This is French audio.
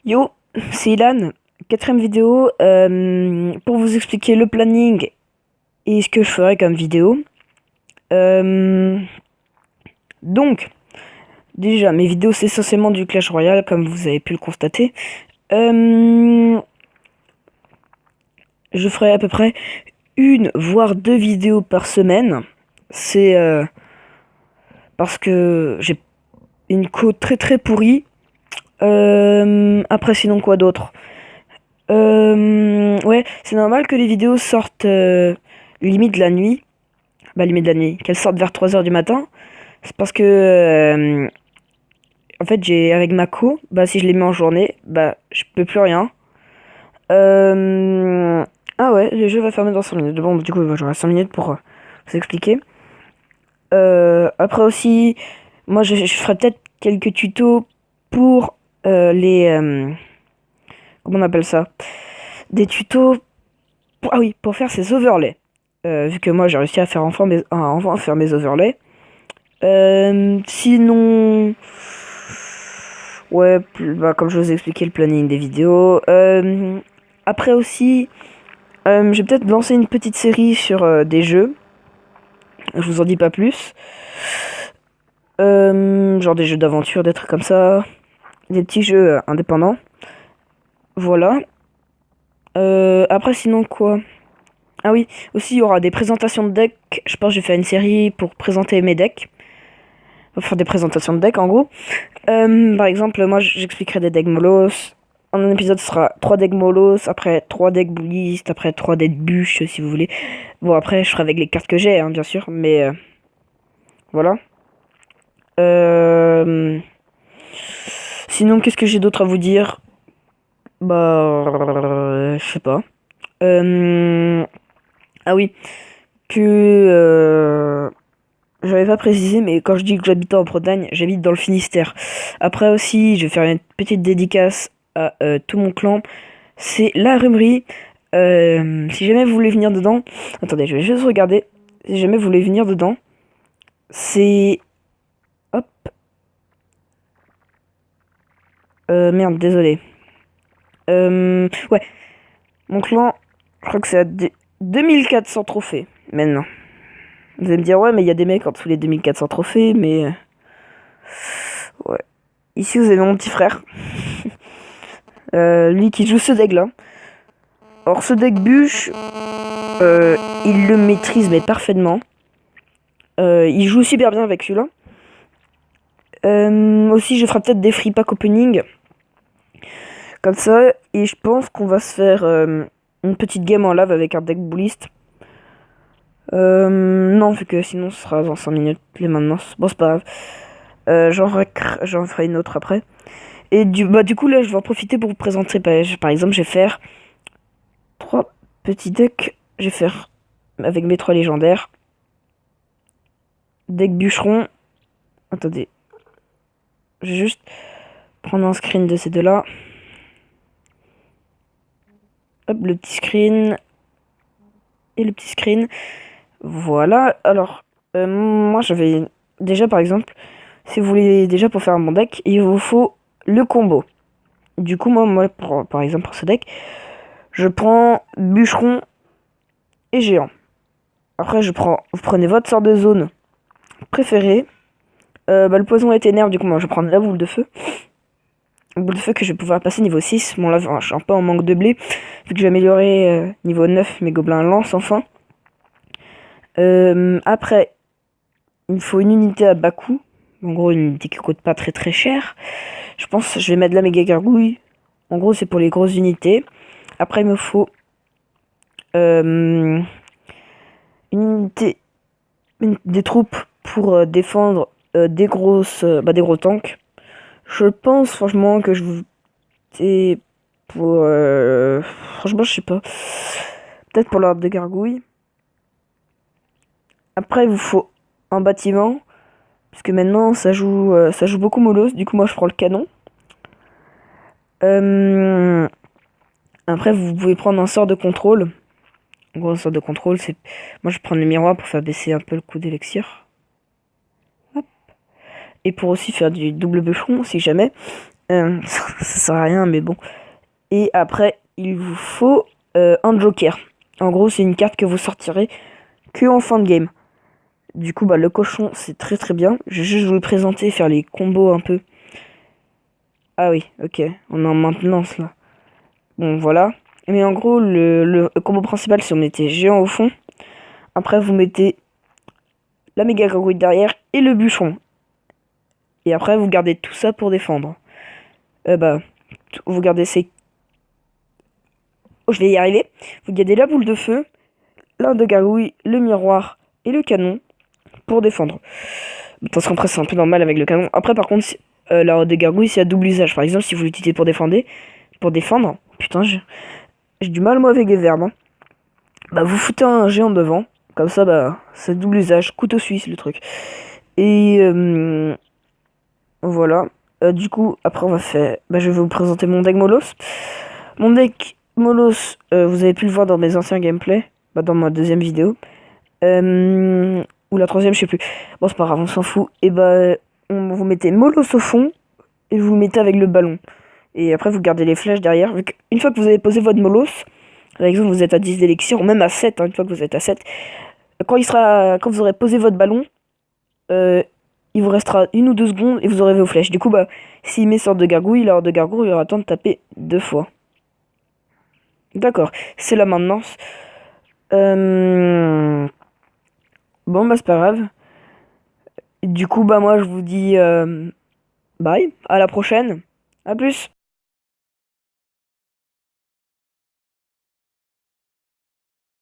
Yo, c'est Ilan, quatrième vidéo pour vous expliquer le planning et ce que je ferai comme vidéo. Euh, donc, déjà, mes vidéos c'est essentiellement du Clash Royale, comme vous avez pu le constater. Je ferai à peu près une voire deux vidéos par semaine. C'est parce que j'ai une côte très très pourrie. Après, sinon quoi d'autre? Ouais, c'est normal que les vidéos sortent limite la nuit. Bah, limite la nuit. Qu'elles sortent vers 3 heures du matin. C'est parce que, en fait, j'ai avec ma co, bah, si je les mets en journée, bah, je peux plus rien. Euh, ah ouais, le jeu va fermer dans 5 minutes. Bon, du coup, j'aurai 5 minutes pour vous expliquer. Après aussi, moi, je ferai peut-être quelques tutos pour les... comment on appelle ça? Des tutos ah oui, pour faire ces overlays. Vu que moi j'ai réussi à faire enfin faire mes overlays. Sinon, ouais, bah, comme je vous ai expliqué le planning des vidéos. Après aussi, je vais peut-être lancer une petite série sur des jeux. Je vous en dis pas plus. Genre des jeux d'aventure, des trucs comme ça. Des petits jeux indépendants. Voilà. Après sinon quoi? Ah oui, aussi il y aura des présentations de decks. Je pense que je vais faire une série pour présenter mes decks. On va faire des présentations de decks en gros. Par exemple, moi j'expliquerai des decks molos. En un épisode, ce sera 3 decks molos, après 3 decks boulistes, après 3 decks bûches si vous voulez. Bon, après, je ferai avec les cartes que j'ai, hein, bien sûr, mais voilà. Euh, Sinon, qu'est-ce que j'ai d'autre à vous dire? Bah, je sais pas. Euh, Ah oui, que j'avais pas précisé, mais quand je dis que j'habite en Bretagne, j'habite dans le Finistère. Après aussi, je vais faire une petite dédicace à tout mon clan. C'est la Rumerie. Si jamais vous voulez venir dedans, attendez, je vais juste regarder. Si jamais vous voulez venir dedans, c'est hop. Merde, désolé. Ouais, mon clan, je crois que c'est à 2400 trophées maintenant. Vous allez me dire, ouais, mais il y a des mecs en dessous les 2400 trophées, mais ouais. Ici, vous avez mon petit frère. Lui qui joue ce deck là. Or, ce deck bûche, il le maîtrise mais parfaitement. Il joue super bien avec celui-là. Aussi, je ferai peut-être des free pack opening. Comme ça. Et je pense qu'on va se faire une petite game en live avec un deck bouliste. Non, vu que sinon ce sera dans 5 minutes les maintenances. Bon, c'est pas grave. J'en ferai une autre après. Et du coup, là, je vais en profiter pour vous présenter. Par exemple, je vais faire 3 petits decks. Je vais faire avec mes 3 légendaires. Deck bûcheron. Attendez. Je vais juste prendre un screen de ces deux-là. Hop, le petit screen. Et le petit screen. Voilà. Alors, moi, j'avais déjà, par exemple, si vous voulez déjà pour faire un bon deck, il vous faut le combo. Du coup, moi par exemple, pour ce deck, je prends bûcheron et géant. Après, vous prenez votre sort de zone préférée. Le poison est énerve, du coup, moi, je prends la boule de feu. La boule de feu que je vais pouvoir passer niveau 6. Bon, là, je suis un peu en manque de blé, vu que j'ai amélioré niveau 9 mes gobelins lance enfin. Après, il me faut une unité à bas coût. En gros, une unité qui coûte pas très très cher. Je pense que je vais mettre la méga gargouille. En gros, c'est pour les grosses unités. Après, il me faut une unité, des troupes pour défendre des gros tanks. Je pense franchement que je vous... Et pour... franchement, je sais pas. Peut-être pour l'ordre de gargouille. Après, il vous faut un bâtiment. Parce que maintenant, ça joue beaucoup mollos. Du coup, moi, je prends le canon. Après, vous pouvez prendre un sort de contrôle. En gros, un sort de contrôle, c'est... Moi, je prends le miroir pour faire baisser un peu le coût d'élixir. Hop. Et pour aussi faire du double bûcheron, si jamais. Ça sert à rien, mais bon. Et après, il vous faut un joker. En gros, c'est une carte que vous sortirez que en fin de game. Du coup, bah, le cochon, c'est très très bien. Je vais juste vous le présenter, faire les combos un peu. Ah oui, ok, on est en maintenance là. Bon, voilà. Mais en gros, le combo principal, c'est on mettait géant au fond. Après, vous mettez la méga gargouille derrière et le bûcheron. Et après, vous gardez tout ça pour défendre. Bah, vous gardez ces... Oh, je vais y arriver. Vous gardez la boule de feu, l'un de gargouille, le miroir et le canon pour défendre. Attention, après, c'est un peu normal avec le canon. Après, par contre, la de gargouille, c'est à double usage. Par exemple, si vous l'utilisez pour défendre, putain, j'ai du mal moi avec les verbes. Hein. Bah, vous foutez un géant devant. Comme ça, bah, c'est double usage. Couteau suisse, le truc. Et voilà. Du coup, après, on va faire. Bah, je vais vous présenter mon deck Molos. Mon deck Molos, vous avez pu le voir dans mes anciens gameplays. Bah, dans ma deuxième vidéo. Ou la troisième, je sais plus. Bon, c'est pas grave, on s'en fout. Et bah, vous mettez Molos au fond. Et vous le mettez avec le ballon. Et après, vous gardez les flèches derrière. Une fois que vous avez posé votre Molos, par exemple, vous êtes à 10 d'élixir, ou même à 7, hein, une fois que vous êtes à 7. Quand vous aurez posé votre ballon, euh, il vous restera 1 ou 2 secondes et vous aurez vos flèches. Du coup, bah, s'il met sorte de gargouille, il aura temps de taper 2 fois. D'accord, c'est la maintenance. Euh... Bon, bah, c'est pas grave. Du coup, bah, moi, je vous dis bye, à la prochaine. À plus.